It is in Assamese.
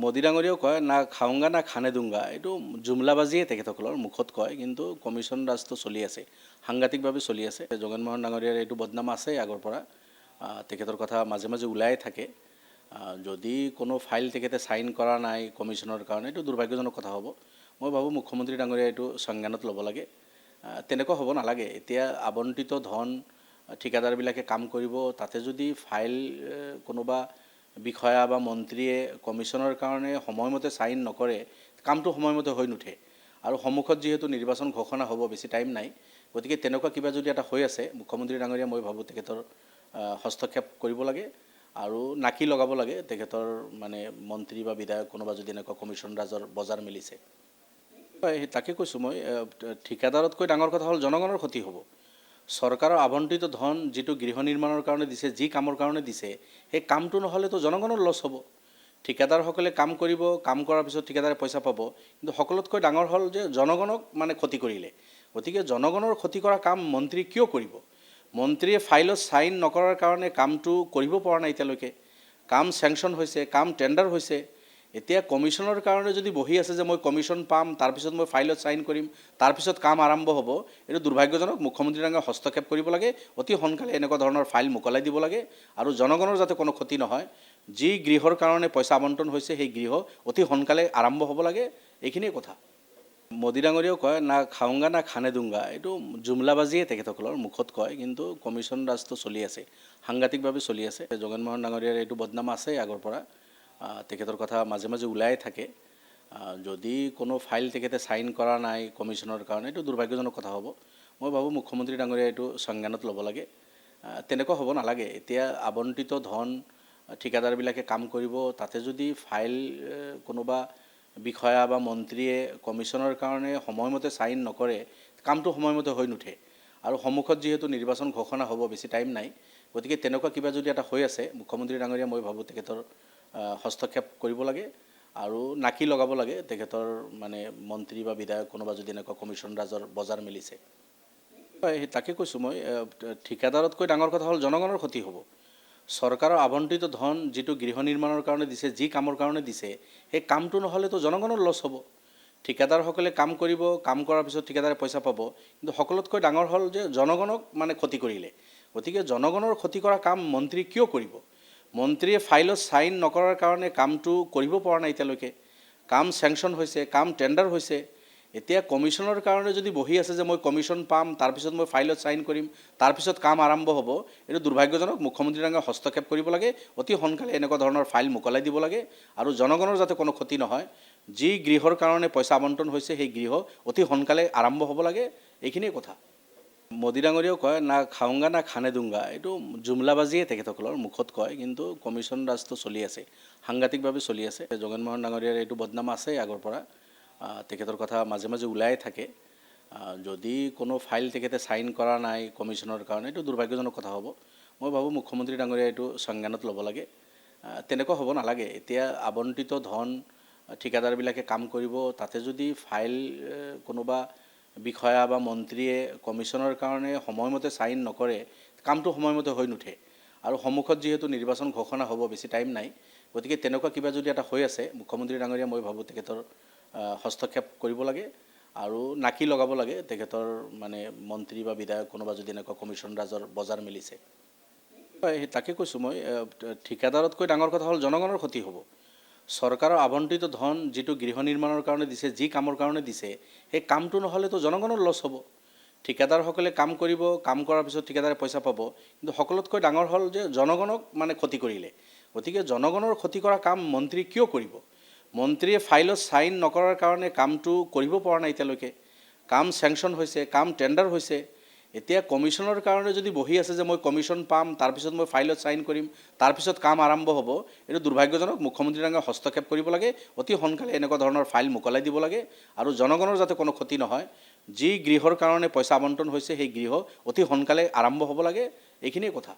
মোদী ডাঙৰীয়াও কয় না খাওঁগা না খানে দুংগা, এইটো জুমলাবাজিয়ে তেখেতসকলৰ মুখত কয়, কিন্তু কমিশ্যন ৰাজটো চলি আছে, সাংঘাতিকভাৱে চলি আছে। জগনমোহন ডাঙৰীয়াৰ এইটো বদনাম আছে আগৰ পৰা, তেখেতৰ কথা মাজে মাজে ওলাই থাকে। যদি কোনো ফাইল তেখেতে চাইন কৰা নাই কমিশ্যনৰ কাৰণে, এইটো দুৰ্ভাগ্যজনক কথা হ'ব। মই ভাবোঁ মুখ্যমন্ত্ৰী ডাঙৰীয়াই এইটো সংজ্ঞানত ল'ব লাগে। তেনেকুৱা হ'ব নালাগে। এতিয়া আবণ্টিত ধন ঠিকাদাৰবিলাকে কাম কৰিব, তাতে যদি ফাইল কোনোবা বিষয়া বা মন্ত্ৰীয়ে কমিশ্যনৰ কাৰণে সময়মতে চাইন নকৰে, কামটো সময়মতে হৈ নুঠে। আৰু সন্মুখত যিহেতু নিৰ্বাচন ঘোষণা হ'ব, বেছি টাইম নাই, গতিকে তেনেকুৱা কিবা যদি এটা হৈ আছে, মুখ্যমন্ত্ৰী ডাঙৰীয়া মই ভাবোঁ তেখেতৰ হস্তক্ষেপ কৰিব লাগে আৰু নাকি লগাব লাগে তেখেতৰ মন্ত্ৰী বা বিধায়ক কোনোবা যদি এনেকুৱা কমিশ্যন ৰাজৰ বজাৰ মিলিছে। তাকে কৈছোঁ মই, ঠিকাদাৰতকৈ ডাঙৰ কথা হ'ল জনগণৰ ক্ষতি হ'ব। চৰকাৰৰ আবণ্টিত ধন যিটো গৃহ নিৰ্মাণৰ কাৰণে দিছে, যি কামৰ কাৰণে দিছে, সেই কামটো নহ'লেতো জনগণৰ লছ হ'ব। ঠিকাদাৰসকলে কাম কৰিব, কাম কৰাৰ পিছত ঠিকাদাৰে পইচা পাব, কিন্তু সকলোতকৈ ডাঙৰ হ'ল যে জনগণক ক্ষতি কৰিলে। গতিকে জনগণৰ ক্ষতি কৰা কাম মন্ত্ৰী কিয় কৰিব? মন্ত্ৰীয়ে ফাইলত চাইন নকৰাৰ কাৰণে কামটো কৰিব পৰা নাই এতিয়ালৈকে। কাম চেংচন হৈছে, কাম টেণ্ডাৰ হৈছে। এতিয়া কমিশ্যনৰ কাৰণে যদি বহি আছে যে মই কমিশ্যন পাম, তাৰপিছত মই ফাইলত চাইন কৰিম, তাৰপিছত কাম আৰম্ভ হ'ব, এইটো দুৰ্ভাগ্যজনক। মুখ্যমন্ত্ৰী ডাঙৰীয়াই হস্তক্ষেপ কৰিব লাগে, অতি সোনকালে এনেকুৱা ধৰণৰ ফাইল মোকলাই দিব লাগে আৰু জনগণৰ যাতে কোনো ক্ষতি নহয়। যি গৃহৰ কাৰণে পইচা আবণ্টন হৈছে, সেই গৃহ অতি সোনকালে আৰম্ভ হ'ব লাগে, এইখিনিয়ে কথা। মোদী ডাঙৰীয়াও কয় না খাওঁগা না খানে দুংগা, এইটো জুমলাবাজিয়ে তেখেতসকলৰ মুখত কয়, কিন্তু কমিশ্যন ৰাজটো চলি আছে, সাংঘাতিকভাৱে চলি আছে। জগনমোহন ডাঙৰীয়াৰ এইটো বদনাম আছে আগৰ পৰা, তেখেতৰ কথা মাজে মাজে ওলাই থাকে। যদি কোনো ফাইল তেখেতে চাইন কৰা নাই কমিশ্যনৰ কাৰণে, এইটো দুৰ্ভাগ্যজনক কথা হ'ব। মই ভাবোঁ মুখ্যমন্ত্ৰী ডাঙৰীয়াই এইটো সংজ্ঞানত ল'ব লাগে। তেনেকুৱা হ'ব নালাগে। এতিয়া আবণ্টিত ধন ঠিকাদাৰবিলাকে কাম কৰিব, তাতে যদি ফাইল কোনোবা বিষয়া বা মন্ত্ৰীয়ে কমিশ্যনৰ কাৰণে সময়মতে চাইন নকৰে, কামটো সময়মতে হৈ নুঠে। আৰু সন্মুখত যিহেতু নিৰ্বাচন ঘোষণা হ'ব, বেছি টাইম নাই, গতিকে তেনেকুৱা কিবা যদি এটা হৈ আছে, মুখ্যমন্ত্ৰী ডাঙৰীয়া মই ভাবোঁ তেখেতৰ হস্তক্ষেপ কৰিব লাগে আৰু নাকি লগাব লাগে তেখেতৰ মন্ত্ৰী বা বিধায়ক কোনোবা যদি এনেকুৱা কমিশ্যন ৰাজৰ বজাৰ মিলিছে। তাকে কৈছোঁ মই, ঠিকাদাৰতকৈ ডাঙৰ কথা হ'ল জনগণৰ ক্ষতি হ'ব। চৰকাৰৰ আবণ্টিত ধন যিটো গৃহ নিৰ্মাণৰ কাৰণে দিছে, যি কামৰ কাৰণে দিছে, সেই কামটো নহ'লেতো জনগণৰ লছ হ'ব। ঠিকাদাৰসকলে কাম কৰিব, কাম কৰাৰ পিছত ঠিকাদাৰে পইচা পাব, কিন্তু সকলোতকৈ ডাঙৰ হ'ল যে জনগণক ক্ষতি কৰিলে। গতিকে জনগণৰ ক্ষতি কৰা কাম মন্ত্ৰী কিয় কৰিব? মন্ত্ৰীয়ে ফাইলত চাইন নকৰাৰ কাৰণে কামটো কৰিব পৰা নাই এতিয়ালৈকে। কাম চেংচন হৈছে, কাম টেণ্ডাৰ হৈছে। এতিয়া কমিশ্যনৰ কাৰণে যদি বহি আছে যে মই কমিশ্যন পাম, তাৰপিছত মই ফাইলত চাইন কৰিম, তাৰপিছত কাম আৰম্ভ হ'ব, এইটো দুৰ্ভাগ্যজনক। মুখ্যমন্ত্ৰী ডাঙৰীয়াই হস্তক্ষেপ কৰিব লাগে, অতি সোনকালে এনেকুৱা ধৰণৰ ফাইল মোকলাই দিব লাগে আৰু জনগণৰ যাতে কোনো ক্ষতি নহয়। যি গৃহৰ কাৰণে পইচা আবণ্টন হৈছে, সেই গৃহ অতি সোনকালে আৰম্ভ হ'ব লাগে, এইখিনিয়ে কথা। মোদী ডাঙৰীয়াও কয় না খাওঁগা না খানে দুংগা, এইটো জুমলাবাজিয়ে তেখেতসকলৰ মুখত কয়, কিন্তু কমিশ্যন ৰাজটো চলি আছে, সাংঘাতিকভাৱে চলি আছে। জগনমোহন ডাঙৰীয়াৰ এইটো বদনাম আছে আগৰ পৰা, তেখেতৰ কথা মাজে মাজে ওলাই থাকে। যদি কোনো ফাইল তেখেতে চাইন কৰা নাই কমিশ্যনৰ কাৰণে, এইটো দুৰ্ভাগ্যজনক কথা হ'ব। মই ভাবোঁ মুখ্যমন্ত্ৰী ডাঙৰীয়াই এইটো সংজ্ঞানত ল'ব লাগে। তেনেকুৱা হ'ব নালাগে। এতিয়া আবণ্টিত ধন ঠিকাদাৰবিলাকে কাম কৰিব, তাতে যদি ফাইল কোনোবা বিষয়া বা মন্ত্ৰীয়ে কমিশ্যনৰ কাৰণে সময়মতে চাইন নকৰে, কামটো সময়মতে হৈ নুঠে। আৰু সন্মুখত যিহেতু নিৰ্বাচন ঘোষণা হ'ব, বেছি টাইম নাই, গতিকে তেনেকুৱা কিবা যদি এটা হৈ আছে, মুখ্যমন্ত্ৰী ডাঙৰীয়া মই ভাবোঁ তেখেতৰ হস্তক্ষেপ কৰিব লাগে আৰু নাকি লগাব লাগে তেখেতৰ মন্ত্ৰী বা বিধায়ক কোনোবা যদি এনেকুৱা কমিশ্যন ৰাজৰ বজাৰ মিলিছে। তাকে কৈছোঁ মই, ঠিকাদাৰতকৈ ডাঙৰ কথা হ'ল জনগণৰ ক্ষতি হ'ব। চৰকাৰৰ আবণ্টিত ধন যিটো গৃহ নিৰ্মাণৰ কাৰণে দিছে, যি কামৰ কাৰণে দিছে, সেই কামটো নহ'লেতো জনগণৰ লছ হ'ব। ঠিকাদাৰসকলে কাম কৰিব, কাম কৰাৰ পিছত ঠিকাদাৰে পইচা পাব, কিন্তু সকলোতকৈ ডাঙৰ হ'ল যে জনগণক ক্ষতি কৰিলে। গতিকে জনগণৰ ক্ষতি কৰা কাম মন্ত্ৰী কিয় কৰিব? মন্ত্ৰীয়ে ফাইলত চাইন নকৰাৰ কাৰণে কামটো কৰিব পৰা নাই এতিয়ালৈকে। কাম চেংচন হৈছে, কাম টেণ্ডাৰ হৈছে। এতিয়া কমিশ্যনৰ কাৰণে যদি বহি আছে যে মই কমিশ্যন পাম, তাৰপিছত মই ফাইলত চাইন কৰিম, তাৰপিছত কাম আৰম্ভ হ'ব, এইটো দুৰ্ভাগ্যজনক। মুখ্যমন্ত্ৰী ডাঙৰীয়াই হস্তক্ষেপ কৰিব লাগে, অতি সোনকালে এনেকুৱা ধৰণৰ ফাইল মোকলাই দিব লাগে আৰু জনগণৰ যাতে কোনো ক্ষতি নহয়। যি গৃহৰ কাৰণে পইচা আবণ্টন হৈছে, সেই গৃহ অতি সোনকালে আৰম্ভ হ'ব লাগে, এইখিনিয়ে কথা।